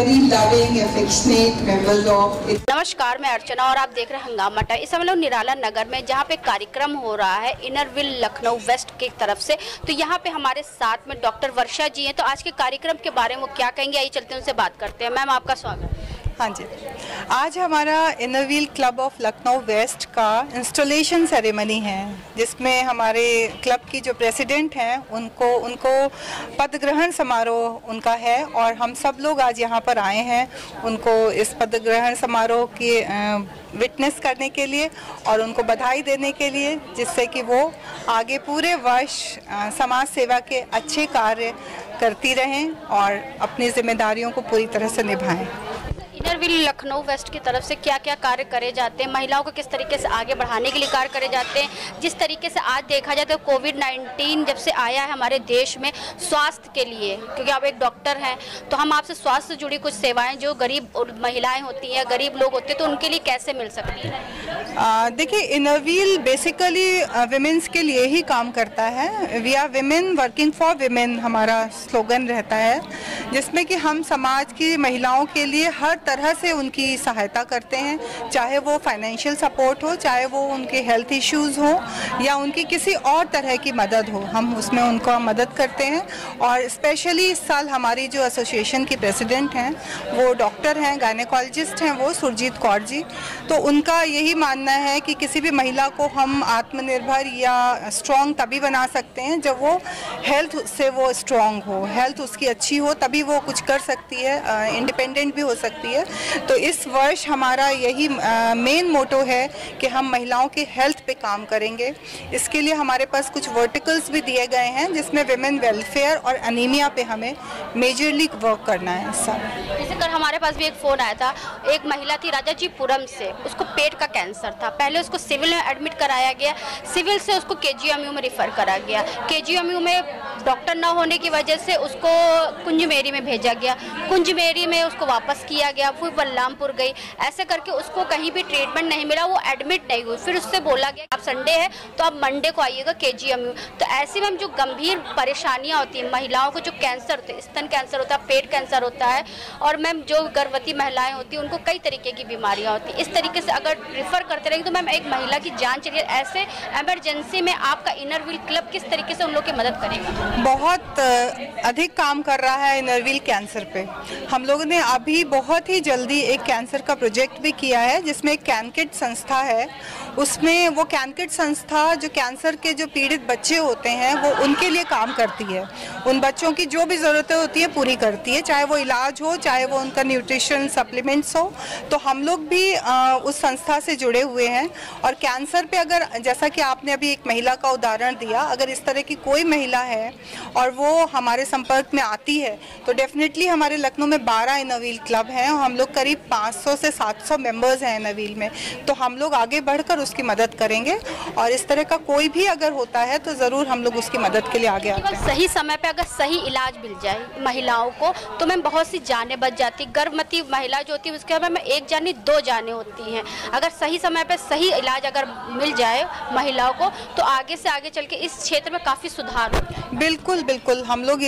very loving, affectionate members of it. नमस्कार, मैं अर्चना और आप देख रहे हैं हंगामा टाइम। इस समय लोग निराला नगर में जहां पे कार्यक्रम हो रहा है इनरव्हील लखनऊ वेस्ट की तरफ से, तो यहां पे हमारे साथ में डॉक्टर वर्षा जी हैं। तो आज के कार्यक्रम के बारे में वो क्या कहेंगे, आइए चलते हैं उनसे बात करते हैं। मैम, आपका स्वागत है। हाँ जी, आज हमारा Inner Wheel club of Lucknow west का इंस्टॉलेशन सेरेमनी है, जिसमें हमारे क्लब की जो प्रेसिडेंट हैं उनको पद ग्रहण समारोह उनका है और हम सब लोग आज यहाँ पर आए हैं उनको इस पद ग्रहण समारोह की विटनेस करने के लिए और उनको बधाई देने के लिए, जिससे कि वो आगे पूरे वर्ष समाज सेवा के अच्छे कार्य करती रहें और अपनी जिम्मेदारियों को पूरी तरह से निभाएं। इनरव्हील लखनऊ वेस्ट की तरफ से क्या क्या कार्य करे जाते हैं, महिलाओं को किस तरीके से आगे बढ़ाने के लिए कार्य करे जाते हैं? जिस तरीके से आज देखा जाए तो कोविड-19 जब से आया है हमारे देश में, स्वास्थ्य के लिए, क्योंकि आप एक डॉक्टर हैं, तो हम आपसे स्वास्थ्य से जुड़ी कुछ सेवाएं जो गरीब महिलाएं होती हैं, गरीब लोग होते हैं, तो उनके लिए कैसे मिल सकती है? देखिए, इनरव्हील बेसिकली विमेंस के लिए ही काम करता है। We are women working for women, हमारा स्लोगन रहता है, जिसमें कि हम समाज की महिलाओं के लिए हर तरह से उनकी सहायता करते हैं, चाहे वो फाइनेंशियल सपोर्ट हो, चाहे वो उनके हेल्थ इश्यूज़ हो या उनकी किसी और तरह की मदद हो, हम उसमें उनका मदद करते हैं। और स्पेशली इस साल हमारी जो एसोसिएशन की प्रेसिडेंट हैं वो डॉक्टर हैं, गायनेकोलॉजिस्ट हैं, वो सुरजीत कौर जी। तो उनका यही मानना है कि किसी भी महिला को हम आत्मनिर्भर या स्ट्रॉन्ग तभी बना सकते हैं जब वो हेल्थ से वो स्ट्रॉन्ग हो, हेल्थ उसकी अच्छी हो, तभी वो कुछ कर सकती है, इंडिपेंडेंट भी हो सकती है। तो इस वर्ष हमारा यही मेन मोटो है कि हम महिलाओं के हेल्थ पे काम करेंगे। इसके लिए हमारे पास कुछ वर्टिकल्स भी दिए गए हैं, जिसमें विमेन वेलफेयर और अनीमिया पे हमें मेजरली वर्क करना है। जैसे कल हमारे पास भी एक फ़ोन आया था, एक महिला थी राजाजीपुरम से, उसको पेट का कैंसर था। पहले उसको सिविल में एडमिट कराया गया, सिविल से उसको KGMU में रिफ़र करा गया, KGMU में डॉक्टर ना होने की वजह से उसको कुंजमेरी में भेजा गया, कुंजमेरी में उसको वापस किया गया, फिर बलरामपुर गई, ऐसे करके उसको कहीं भी ट्रीटमेंट नहीं मिला, वो एडमिट नहीं हुई। फिर उससे बोला गया आप संडे है तो आप मंडे को आइएगा KGMU। तो ऐसे में जो गंभीर परेशानियां होती हैं महिलाओं को, जो कैंसर होते हैं, स्तन कैंसर होता है, पेट कैंसर होता है, और मैम जो गर्भवती महिलाएं होती हैं उनको कई तरीके की बीमारियाँ होती हैं। इस तरीके से अगर रिफ़र करते रहेंगे तो मैम एक महिला की जान चलिए, ऐसे एमरजेंसी में आपका इनरव्हील क्लब किस तरीके से उन लोग की मदद करेगा? बहुत अधिक काम कर रहा है इनरव्हील कैंसर पे। हम लोगों ने अभी बहुत ही जल्दी एक कैंसर का प्रोजेक्ट भी किया है, जिसमें एक कैनकिड संस्था है। उसमें वो कैनकिड संस्था जो कैंसर के जो पीड़ित बच्चे होते हैं वो उनके लिए काम करती है, उन बच्चों की जो भी ज़रूरतें होती है पूरी करती है, चाहे वो इलाज हो, चाहे वो उनका न्यूट्रिशन सप्लीमेंट्स हो। तो हम लोग भी उस संस्था से जुड़े हुए हैं। और कैंसर पे अगर, जैसा कि आपने अभी एक महिला का उदाहरण दिया, अगर इस तरह की कोई महिला है और वो हमारे संपर्क में आती है तो डेफिनेटली हमारे लखनऊ में 12 इनरव्हील क्लब हैं, हम लोग करीब 500 से 700 मेंबर्स हैं इनरव्हील में। तो हम लोग आगे बढ़कर उसकी मदद करेंगे और इस तरह का कोई भी अगर होता है तो ज़रूर हम लोग उसकी मदद के लिए आगे आते हैं। सही समय पे अगर सही इलाज मिल जाए महिलाओं को तो मैम बहुत सी जानें बच जाती। गर्भवती महिला जो होती है उसके बाद में एक जानी 2 जानें होती हैं। अगर सही समय पे सही इलाज अगर मिल जाए महिलाओं को तो आगे से आगे चल के इस क्षेत्र में काफ़ी सुधार हो जाए। बिल्कुल बिल्कुल, हम लोग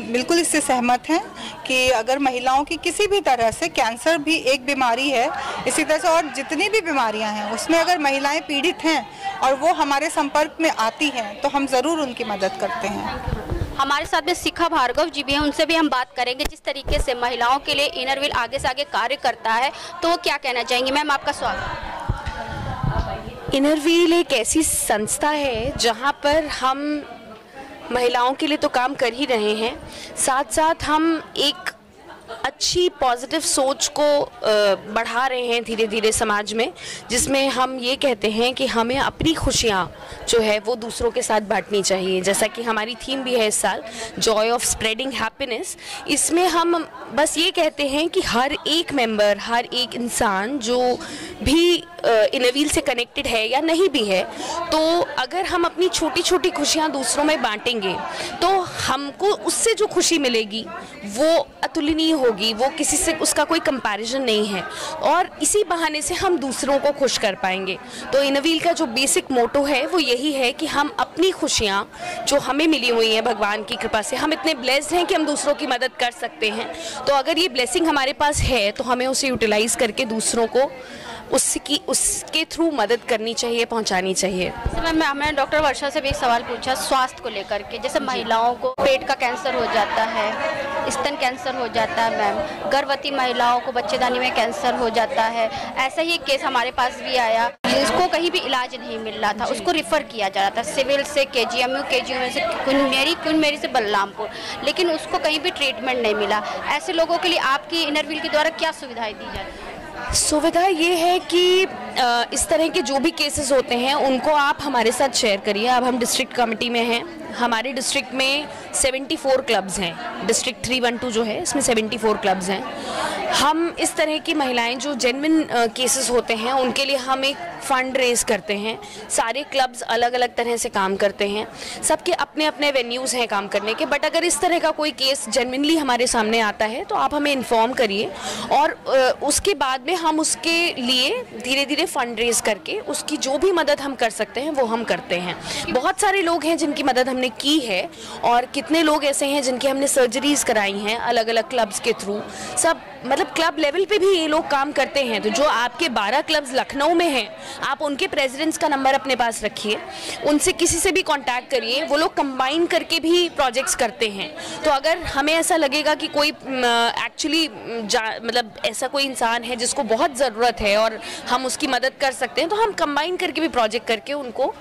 बिल्कुल इससे सहमत हैं कि अगर महिलाओं की किसी भी तरह से, कैंसर भी एक बीमारी है, इसी तरह से और जितनी भी बीमारियां हैं उसमें अगर महिलाएं पीड़ित हैं और वो हमारे संपर्क में आती हैं तो हम ज़रूर उनकी मदद करते हैं। हमारे साथ में शिखा भार्गव जी भी हैं, उनसे भी हम बात करेंगे जिस तरीके से महिलाओं के लिए इनरव्हील आगे से आगे कार्य करता है, तो वो क्या कहना चाहेंगी। मैम, आपका स्वागत। इनरव्हील एक ऐसी संस्था है जहाँ पर हम महिलाओं के लिए तो काम कर ही रहे हैं, साथ साथ हम एक अच्छी पॉजिटिव सोच को बढ़ा रहे हैं धीरे धीरे समाज में, जिसमें हम ये कहते हैं कि हमें अपनी खुशियाँ जो है वो दूसरों के साथ बांटनी चाहिए। जैसा कि हमारी थीम भी है इस साल, जॉय ऑफ स्प्रेडिंग हैप्पीनेस। इसमें हम बस ये कहते हैं कि हर एक मेंबर, हर एक इंसान जो भी इनरव्हील से कनेक्टेड है या नहीं भी है, तो अगर हम अपनी छोटी छोटी खुशियाँ दूसरों में बांटेंगे तो हमको उससे जो खुशी मिलेगी वो अतुलनीय होगी वो किसी से उसका कोई कंपैरिजन नहीं है, और इसी बहाने से हम दूसरों को खुश कर पाएंगे। तो इनरव्हील का जो बेसिक मोटो है वो यही है कि हम अपनी खुशियाँ जो हमें मिली हुई हैं भगवान की कृपा से, हम इतने ब्लेस्ड हैं कि हम दूसरों की मदद कर सकते हैं। तो अगर ये ब्लेसिंग हमारे पास है तो हमें उसे यूटिलाइज करके दूसरों को उसके थ्रू मदद करनी चाहिए, पहुंचानी चाहिए। मैम, हमने डॉक्टर वर्षा से भी एक सवाल पूछा स्वास्थ्य को लेकर के, जैसे महिलाओं को पेट का कैंसर हो जाता है, स्तन कैंसर हो जाता है मैम, गर्भवती महिलाओं को बच्चेदानी में कैंसर हो जाता है। ऐसा ही एक केस हमारे पास भी आया जिसको कहीं भी इलाज नहीं मिल रहा था, उसको रिफ़र किया जा रहा था सिविल से केजीएमयू से क्वीन मेरी से बलरामपुर, लेकिन उसको कहीं भी ट्रीटमेंट नहीं मिला। ऐसे लोगों के लिए आपकी इनरव्हील के द्वारा क्या सुविधाएं दी जाती हैं? सुविधा ये है कि इस तरह के जो भी केसेस होते हैं उनको आप हमारे साथ शेयर करिए। अब हम डिस्ट्रिक्ट कमेटी में हैं, हमारे डिस्ट्रिक्ट में 74 क्लब्स हैं, डिस्ट्रिक्ट 312 जो है इसमें 74 क्लब्स हैं। हम इस तरह की महिलाएं जो जेन्युइन केसेस होते हैं उनके लिए हम एक फ़ंड रेज करते हैं। सारे क्लब्स अलग अलग तरह से काम करते हैं, सबके अपने अपने वेन्यूज़ हैं काम करने के, बट अगर इस तरह का कोई केस जेन्युइनली हमारे सामने आता है तो आप हमें इन्फॉर्म करिए, और उसके बाद में हम उसके लिए धीरे धीरे फंड रेज करके उसकी जो भी मदद हम कर सकते हैं वो हम करते हैं। बहुत सारे लोग हैं जिनकी मदद हमने की है, और कितने लोग ऐसे हैं जिनकी हमने सर्जरीज कराई हैं अलग अलग क्लब्स के थ्रू। सब मतलब क्लब लेवल पे भी ये लोग काम करते हैं। तो जो आपके 12 क्लब्स लखनऊ में हैं, आप उनके प्रेसिडेंट्स का नंबर अपने पास रखिए, उनसे किसी से भी कांटेक्ट करिए, वो लोग कंबाइन करके भी प्रोजेक्ट्स करते हैं। तो अगर हमें ऐसा लगेगा कि कोई एक्चुअली मतलब ऐसा कोई इंसान है जिसको बहुत ज़रूरत है और हम उसकी मदद कर सकते हैं, तो हम कंबाइन करके भी प्रोजेक्ट करके उनको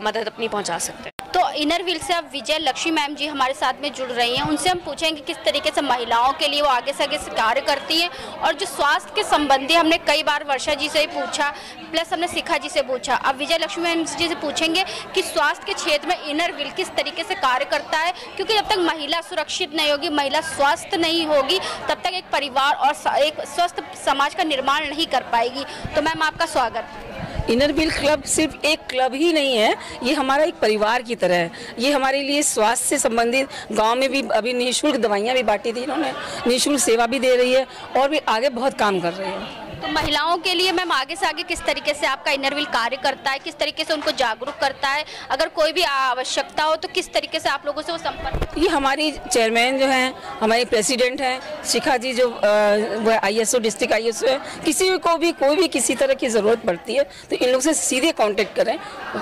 मदद अपनी पहुंचा सकते हैं। तो इनरव्हील से अब विजय लक्ष्मी मैम जी हमारे साथ में जुड़ रही हैं, उनसे हम पूछेंगे किस तरीके से महिलाओं के लिए वो आगे से कार्य करती हैं, और जो स्वास्थ्य के संबंधी हमने कई बार वर्षा जी से ही पूछा, प्लस हमने शिखा जी से पूछा, अब विजय लक्ष्मी मैम जी से पूछेंगे कि स्वास्थ्य के क्षेत्र में इनरव्हील किस तरीके से कार्य करता है, क्योंकि जब तक महिला सुरक्षित नहीं होगी, महिला स्वस्थ नहीं होगी, तब तक एक परिवार और एक स्वस्थ समाज का निर्माण नहीं कर पाएगी। तो मैम आपका स्वागत। इनरव्हील क्लब सिर्फ एक क्लब ही नहीं है, ये हमारा एक परिवार की तरह है। ये हमारे लिए स्वास्थ्य से संबंधित गांव में भी अभी निःशुल्क दवाइयाँ भी बांटी थी इन्होंने, निःशुल्क सेवा भी दे रही है और भी आगे बहुत काम कर रही है। तो महिलाओं के लिए मैम आगे से आगे किस तरीके से आपका इनरव्हील कार्य करता है, किस तरीके से उनको जागरूक करता है, अगर कोई भी आवश्यकता हो तो किस तरीके से आप लोगों से वो संपर्क? ये हमारी चेयरमैन जो हैं, हमारी प्रेसिडेंट हैं शिखा जी, जो वो ISO डिस्ट्रिक्ट ISO है, किसी को भी कोई भी किसी तरह की ज़रूरत पड़ती है तो इन लोग से सीधे कांटेक्ट करें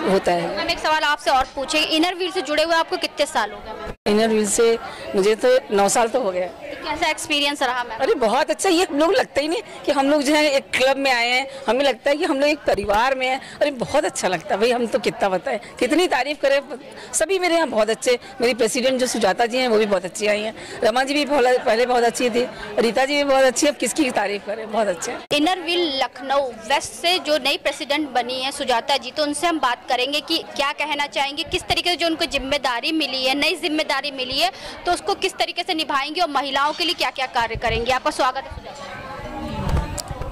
होता है। मैम एक सवाल आपसे और पूछेंगे, इनरव्हील से जुड़े हुए आपको कितने साल हो गए? इनरव्हील से मुझे तो 9 साल तो हो गया। कैसा एक्सपीरियंस रहा मैम? अरे बहुत अच्छा, ये लोग लगता ही नहीं कि हम लोग जो है एक क्लब में आए हैं, हमें लगता है कि हम लोग एक परिवार में हैं। अरे बहुत अच्छा लगता है भाई, हम तो कितना बताएं, कितनी तारीफ करें। सभी मेरे यहाँ बहुत अच्छे, मेरी प्रेसिडेंट जो सुजाता जी हैं वो भी बहुत अच्छी आई हैं, रमा जी भी पहले बहुत अच्छी थी, रीता जी भी बहुत अच्छी, अब किसकी तारीफ करें, बहुत अच्छे। इनरव्हील लखनऊ वेस्ट से जो नई प्रेसिडेंट बनी है सुजाता जी, तो उनसे हम बात करेंगे कि क्या कहना चाहेंगे, किस तरीके से जो उनको जिम्मेदारी मिली है, नई जिम्मेदारी मिली है, तो उसको किस तरीके से निभाएंगे और महिलाओं के लिए क्या क्या कार्य करेंगे। आपका स्वागत है सुजाता।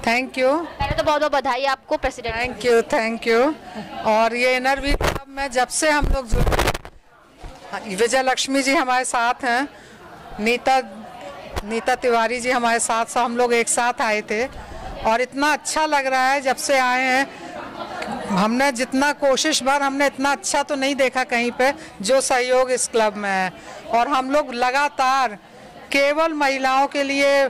Thank you. पहले तो बहुत बहुत बधाई आपको प्रेसिडेंट। Thank you. और ये इनरव्हील क्लब में जब से हम लोग जुड़े, विजय लक्ष्मी जी हमारे साथ हैं, नीता तिवारी जी हमारे साथ, हम लोग एक साथ आए थे और इतना अच्छा लग रहा है जब से आए हैं। हमने जितना कोशिश भर हमने इतना अच्छा तो नहीं देखा कहीं पे जो सहयोग इस क्लब में है, और हम लोग लगातार केवल महिलाओं के लिए,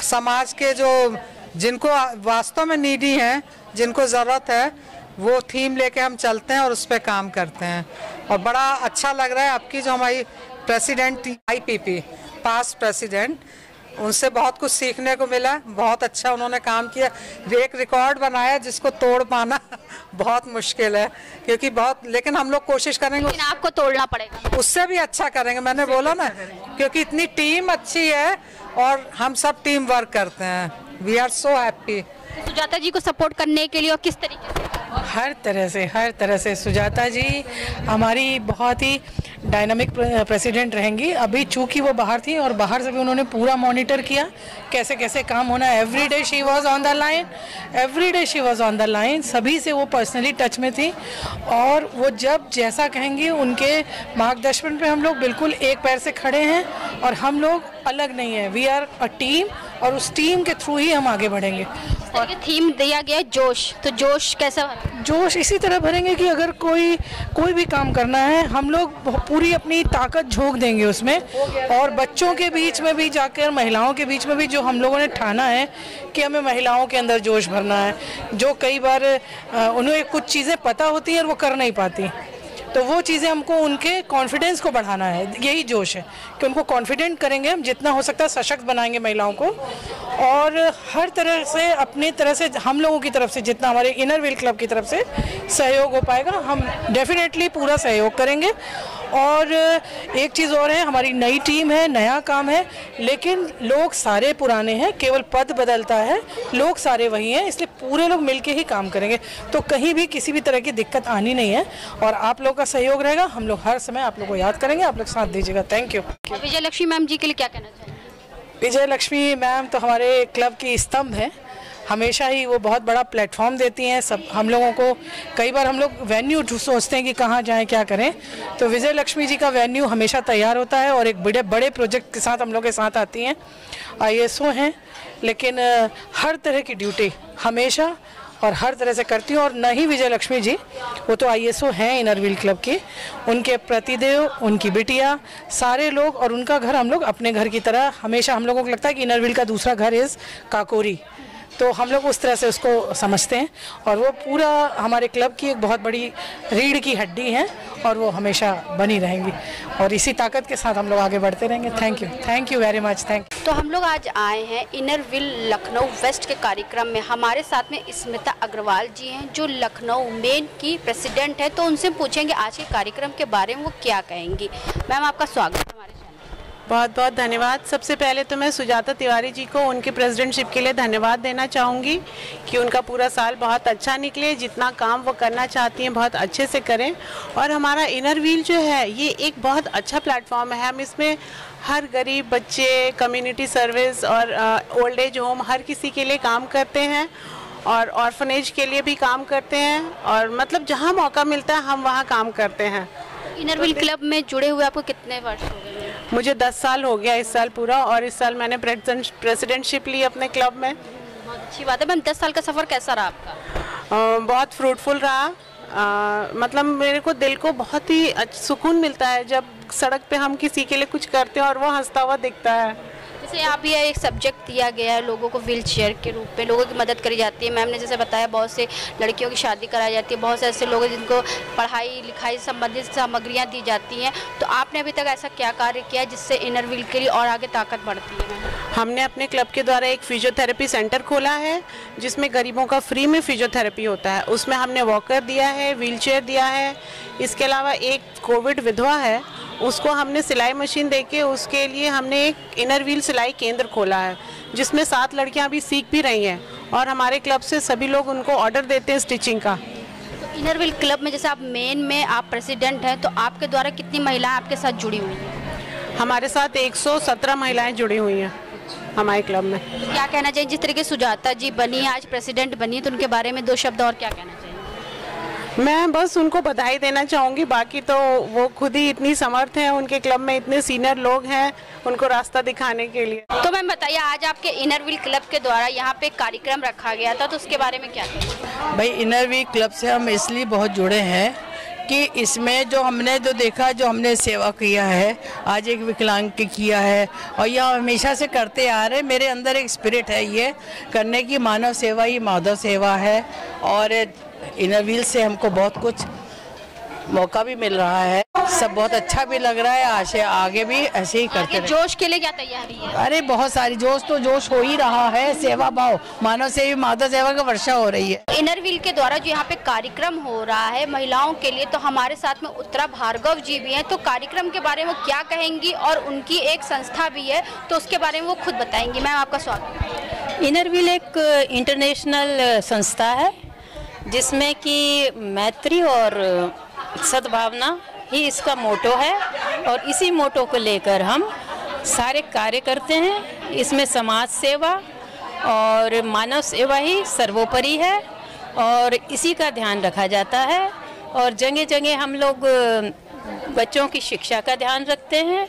समाज के जो जिनको वास्तव में नीडी हैं, जिनको ज़रूरत है, वो थीम लेके हम चलते हैं और उस पर काम करते हैं। और बड़ा अच्छा लग रहा है आपकी जो हमारी प्रेसिडेंट IPP पास्ट प्रेसिडेंट, उनसे बहुत कुछ सीखने को मिला, बहुत अच्छा उन्होंने काम किया, एक रिकॉर्ड बनाया जिसको तोड़ पाना बहुत मुश्किल है, क्योंकि बहुत, लेकिन हम लोग कोशिश करेंगे, लेकिन आपको तोड़ना पड़ेगा, उससे भी अच्छा करेंगे। मैंने बोला ना, क्योंकि इतनी टीम अच्छी है और हम सब टीम वर्क करते हैं। We are so happy. Sujata ji को सपोर्ट करने के लिए और किस तरीके से? हर तरह से सुजाता जी हमारी बहुत ही डायनामिक प्रेसिडेंट रहेंगी। अभी चूँकि वो बाहर थी और बाहर से भी उन्होंने पूरा मॉनिटर किया कैसे कैसे काम होना है। Every day she was on the line, every day she was on the line. सभी से वो पर्सनली टच में थी और वो जब जैसा कहेंगी उनके मार्गदर्शन पे हम लोग बिल्कुल एक पैर से खड़े हैं और हम लोग अलग नहीं है। वी आर अ टीम और उस टीम के थ्रू ही हम आगे बढ़ेंगे। और थीम दिया गया है जोश, तो जोश कैसा भरेंगे? जोश इसी तरह भरेंगे कि अगर कोई भी काम करना है हम लोग पूरी अपनी ताकत झोंक देंगे उसमें। और बच्चों के बीच में भी जाकर, महिलाओं के बीच में भी जो हम लोगों ने ठाना है कि हमें महिलाओं के अंदर जोश भरना है, जो कई बार उन्हें कुछ चीज़ें पता होती हैं और वो कर नहीं पाती, तो वो चीज़ें हमको उनके कॉन्फिडेंस को बढ़ाना है। यही जोश है कि उनको कॉन्फिडेंट करेंगे हम, जितना हो सकता है सशक्त बनाएंगे महिलाओं को। और हर तरह से अपनी तरह से हम लोगों की तरफ से जितना हमारे इनर व्हील क्लब की तरफ से सहयोग हो पाएगा हम डेफिनेटली पूरा सहयोग करेंगे। और एक चीज़ और है, हमारी नई टीम है, नया काम है, लेकिन लोग सारे पुराने हैं, केवल पद बदलता है, लोग सारे वही हैं, इसलिए पूरे लोग मिलके ही काम करेंगे। तो कहीं भी किसी भी तरह की दिक्कत आनी नहीं है और आप लोग का सहयोग रहेगा। हम लोग हर समय आप लोग को याद करेंगे, आप लोग साथ दीजिएगा। Thank you. Vijay Lakshmi ma'am ji के लिए क्या कहना चाहिए? विजय लक्ष्मी मैम तो हमारे क्लब की स्तंभ है, हमेशा ही वो बहुत बड़ा प्लेटफॉर्म देती हैं सब हम लोगों को। कई बार हम लोग वेन्यू सोचते हैं कि कहाँ जाएं, क्या करें, तो विजय लक्ष्मी जी का वेन्यू हमेशा तैयार होता है और एक बड़े प्रोजेक्ट के साथ हम लोग के साथ आती हैं। ISO हैं, लेकिन हर तरह की ड्यूटी हमेशा और हर तरह से करती हूँ। और न ही विजय लक्ष्मी जी, वो तो ISO हैं इनर व्हील क्लब की, उनके प्रतिदेव, उनकी बिटिया, सारे लोग और उनका घर हम लोग अपने घर की तरह, हमेशा हम लोगों को लगता है कि इनर व्हील का दूसरा घर इज़ काकोरी, तो हम लोग उस तरह से उसको समझते हैं। और वो पूरा हमारे क्लब की एक बहुत बड़ी रीढ़ की हड्डी है और वो हमेशा बनी रहेंगी और इसी ताकत के साथ हम लोग आगे बढ़ते रहेंगे। Thank you very much. Thank you. तो हम लोग आज आए हैं इनर व्हील लखनऊ वेस्ट के कार्यक्रम में। हमारे साथ में स्मिता अग्रवाल जी हैं जो लखनऊ मेन की प्रेसिडेंट है, तो उनसे पूछेंगे आज के कार्यक्रम के बारे में वो क्या कहेंगी। मैम आपका स्वागत है हमारे। बहुत बहुत धन्यवाद। सबसे पहले तो मैं सुजाता तिवारी जी को उनके प्रेसिडेंटशिप के लिए धन्यवाद देना चाहूँगी कि उनका पूरा साल बहुत अच्छा निकले, जितना काम वो करना चाहती हैं बहुत अच्छे से करें। और हमारा इनर व्हील जो है ये एक बहुत अच्छा प्लेटफॉर्म है। हम इसमें हर गरीब बच्चे, कम्युनिटी सर्विस और ओल्ड एज होम हर किसी के लिए काम करते हैं और ऑर्फनेज के लिए भी काम करते हैं और मतलब जहाँ मौका मिलता है हम वहाँ काम करते हैं। इनर व्हील क्लब में जुड़े हुए आपको कितने वर्ष हो गए? मुझे 10 साल हो गया इस साल पूरा, और इस साल मैंने प्रेसिडेंटशिप ली अपने क्लब में। बहुत अच्छी बात है मैम। 10 साल का सफ़र कैसा रहा आपका? बहुत फ्रूटफुल रहा। मतलब मेरे को दिल को बहुत ही सुकून मिलता है जब सड़क पे हम किसी के लिए कुछ करते हैं और वो हंसता हुआ दिखता है। जैसे आप ये एक सब्जेक्ट दिया गया है लोगों को व्हील चेयर के रूप में, लोगों की मदद करी जाती है। मैम ने जैसे बताया बहुत से लड़कियों की शादी कराई जाती है, बहुत से ऐसे लोग हैं जिनको पढ़ाई लिखाई संबंधित सामग्रियाँ दी जाती हैं, तो आपने अभी तक ऐसा क्या कार्य किया है जिससे इनर व्हील के लिए और आगे ताकत बढ़ती है? मैम हमने अपने क्लब के द्वारा एक फिजियोथेरेपी सेंटर खोला है जिसमें गरीबों का फ्री में फिजियोथेरेपी होता है। उसमें हमने वॉकर दिया है, व्हील चेयर दिया है। इसके अलावा एक कोविड विधवा है, उसको हमने सिलाई मशीन देके उसके लिए हमने एक इनर व्हील सिलाई केंद्र खोला है जिसमें 7 लड़कियां अभी सीख भी रही हैं और हमारे क्लब से सभी लोग उनको ऑर्डर देते हैं स्टिचिंग का। तो इनर व्हील क्लब में जैसे आप मेन में आप प्रेसिडेंट हैं, तो आपके द्वारा कितनी महिलाएं आपके साथ जुड़ी हुई हैं? हमारे साथ 117 महिलाएं जुड़ी हुई हैं हमारे क्लब में। तो क्या कहना चाहिए, जिस तरीके सुजाता जी बनी आज प्रेसिडेंट बनी, तो उनके बारे में 2 शब्द और क्या कहना चाहिए? मैं बस उनको बधाई देना चाहूँगी। बाकी तो वो खुद ही इतनी समर्थ हैं, उनके क्लब में इतने सीनियर लोग हैं उनको रास्ता दिखाने के लिए। तो मैम बताइए, आज आपके इनर व्हील क्लब के द्वारा यहाँ पे कार्यक्रम रखा गया था, तो उसके बारे में क्या कहेंगे? भाई इनर व्हील क्लब से हम इसलिए बहुत जुड़े हैं कि इसमें जो हमने देखा, जो हमने सेवा किया है, आज एक विकलांग की किया है और यह हमेशा से करते आ रहे। मेरे अंदर एक स्पिरिट है ये करने की, मानव सेवा ही माधव सेवा है और इनर व्हील से हमको बहुत कुछ मौका भी मिल रहा है, सब बहुत अच्छा भी लग रहा है। आगे भी ऐसे ही करते रहे। जोश के लिए क्या तैयारी है? अरे बहुत सारी जोश हो ही रहा है। सेवा भाव, मानव सेवी माधव सेवा का वर्षा हो रही है। इनर व्हील के द्वारा जो यहाँ पे कार्यक्रम हो रहा है महिलाओं के लिए, तो हमारे साथ में उत्तरा भार्गव जी भी हैं, तो कार्यक्रम के बारे में क्या कहेंगी और उनकी एक संस्था भी है तो उसके बारे में वो खुद बताएंगी। मैम आपका स्वागत है। इनर व्हील एक इंटरनेशनल संस्था है जिसमें कि मैत्री और सद्भावना ही इसका मोटो है और इसी मोटो को लेकर हम सारे कार्य करते हैं। इसमें समाज सेवा और मानव सेवा ही सर्वोपरि है और इसी का ध्यान रखा जाता है। और जगह जगह हम लोग बच्चों की शिक्षा का ध्यान रखते हैं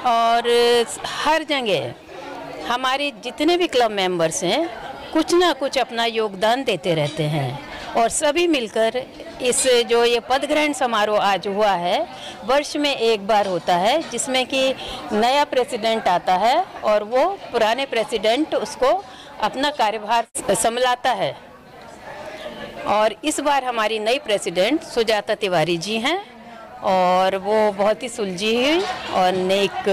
और हर जगह हमारे जितने भी क्लब मेंबर्स हैं कुछ ना कुछ अपना योगदान देते रहते हैं और सभी मिलकर इस जो ये पद ग्रहण समारोह आज हुआ है वर्ष में एक बार होता है, जिसमें कि नया प्रेसिडेंट आता है और वो पुराने प्रेसिडेंट उसको अपना कार्यभार संभालता है। और इस बार हमारी नई प्रेसिडेंट सुजाता तिवारी जी हैं और वो बहुत ही सुलझी हुई और नेक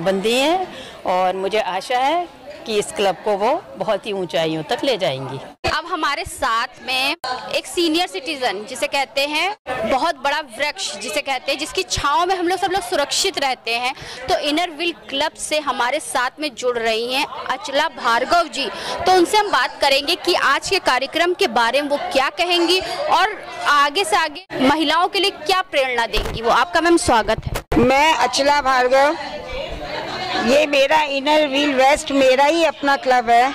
बंदी हैं और मुझे आशा है कि इस क्लब को वो बहुत ही ऊंचाइयों तक ले जाएंगी। अब हमारे साथ में एक सीनियर सिटीजन जिसे कहते हैं, बहुत बड़ा वृक्ष जिसे कहते हैं, जिसकी छांव में हम लोग सब लोग सुरक्षित रहते हैं, तो इनर व्हील क्लब से हमारे साथ में जुड़ रही हैं अचला भार्गव जी। तो उनसे हम बात करेंगे कि आज के कार्यक्रम के बारे में वो क्या कहेंगी और आगे से आगे महिलाओं के लिए क्या प्रेरणा देंगी वो। आपका मैम स्वागत है। मैं अचला भार्गव, ये मेरा इनर व्हील वेस्ट मेरा ही अपना क्लब है।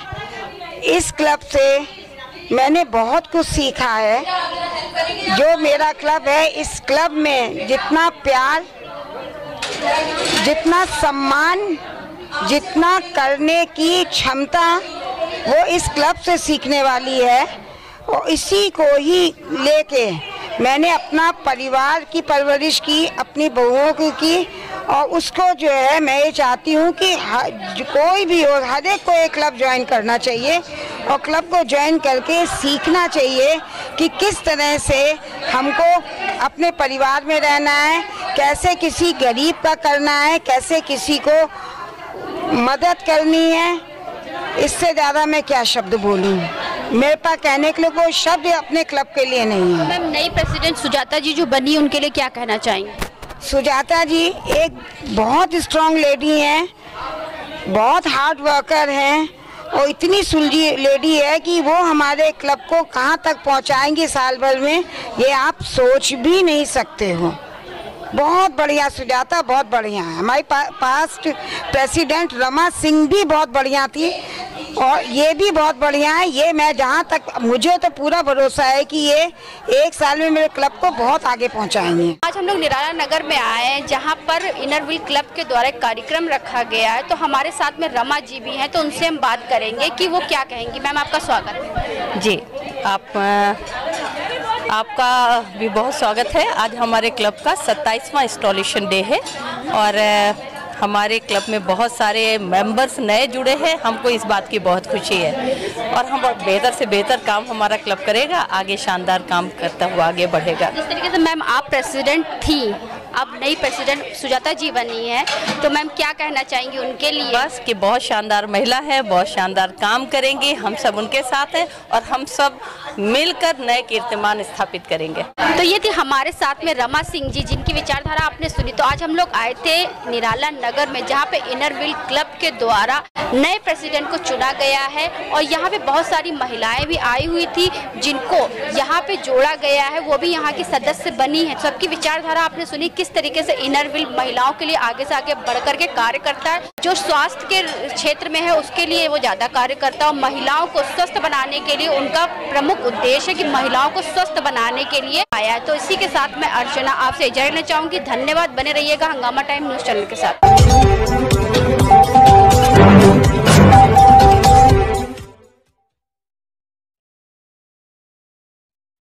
इस क्लब से मैंने बहुत कुछ सीखा है। जो मेरा क्लब है, इस क्लब में जितना प्यार, जितना सम्मान, जितना करने की क्षमता वो इस क्लब से सीखने वाली है और इसी को ही लेके मैंने अपना परिवार की परवरिश की, अपनी बहुओं की और उसको जो है मैं ये चाहती हूँ कि कोई भी हो, हर एक को एक क्लब ज्वाइन करना चाहिए और क्लब को ज्वाइन करके सीखना चाहिए कि किस तरह से हमको अपने परिवार में रहना है, कैसे किसी गरीब का करना है, कैसे किसी को मदद करनी है। इससे ज़्यादा मैं क्या शब्द बोलूँ, मेरे पास कहने के लिए कोई शब्द अपने क्लब के लिए नहीं है। मैम, नई प्रेसिडेंट सुजाता जी जो बनी, उनके लिए क्या कहना चाहेंगे? सुजाता जी एक बहुत स्ट्रांग लेडी हैं, बहुत हार्ड वर्कर हैं और इतनी सुलझी लेडी है कि वो हमारे क्लब को कहाँ तक पहुँचाएंगी साल भर में, ये आप सोच भी नहीं सकते हो। बहुत बढ़िया सुजाता, बहुत बढ़िया है। हमारी पास्ट प्रेसिडेंट रमा सिंह भी बहुत बढ़िया थी और ये भी बहुत बढ़िया है। ये मैं जहाँ तक, मुझे तो पूरा भरोसा है कि ये एक साल में मेरे क्लब को बहुत आगे पहुँचाएंगे। आज हम लोग निराला नगर में आए हैं जहाँ पर इनर व्हील क्लब के द्वारा एक कार्यक्रम रखा गया है, तो हमारे साथ में रमा जी भी हैं, तो उनसे हम बात करेंगे कि वो क्या कहेंगी। मैम, आपका स्वागत है। जी, आपका भी बहुत स्वागत है। आज हमारे क्लब का 27वां इंस्टॉलेशन डे है और हमारे क्लब में बहुत सारे मेंबर्स नए जुड़े हैं। हमको इस बात की बहुत खुशी है और हम बहुत बेहतर से बेहतर काम हमारा क्लब करेगा, आगे शानदार काम करता हुआ आगे बढ़ेगा। जिस तरीके से मैम आप प्रेसिडेंट थी, अब नई प्रेसिडेंट सुजाता जी बनी है, तो मैम क्या कहना चाहेंगी उनके लिए? बस कि बहुत शानदार महिला है, बहुत शानदार काम करेंगी, हम सब उनके साथ हैं और हम सब मिलकर नए कीर्तिमान स्थापित करेंगे। तो ये थी हमारे साथ में रमा सिंह जी, जिनकी विचारधारा आपने सुनी। तो आज हम लोग आए थे निराला नगर में, जहाँ पे इनर व्हील क्लब के द्वारा नए प्रेसिडेंट को चुना गया है और यहाँ पे बहुत सारी महिलाएं भी आई हुई थी जिनको यहाँ पे जोड़ा गया है, वो भी यहाँ की सदस्य बनी है। सबकी विचारधारा आपने सुनी, किस तरीके से इनर व्हील महिलाओं के लिए आगे से आगे बढ़कर के कार्य करता है। जो स्वास्थ्य के क्षेत्र में है उसके लिए वो ज्यादा कार्य करता है और महिलाओं को स्वस्थ बनाने के लिए उनका प्रमुख उद्देश्य है कि महिलाओं को स्वस्थ बनाने के लिए आया है। तो इसी के साथ मैं अर्चना आपसे इजाजत लेना चाहूंगी। धन्यवाद, बने रहिएगा हंगामा टाइम न्यूज चैनल के साथ।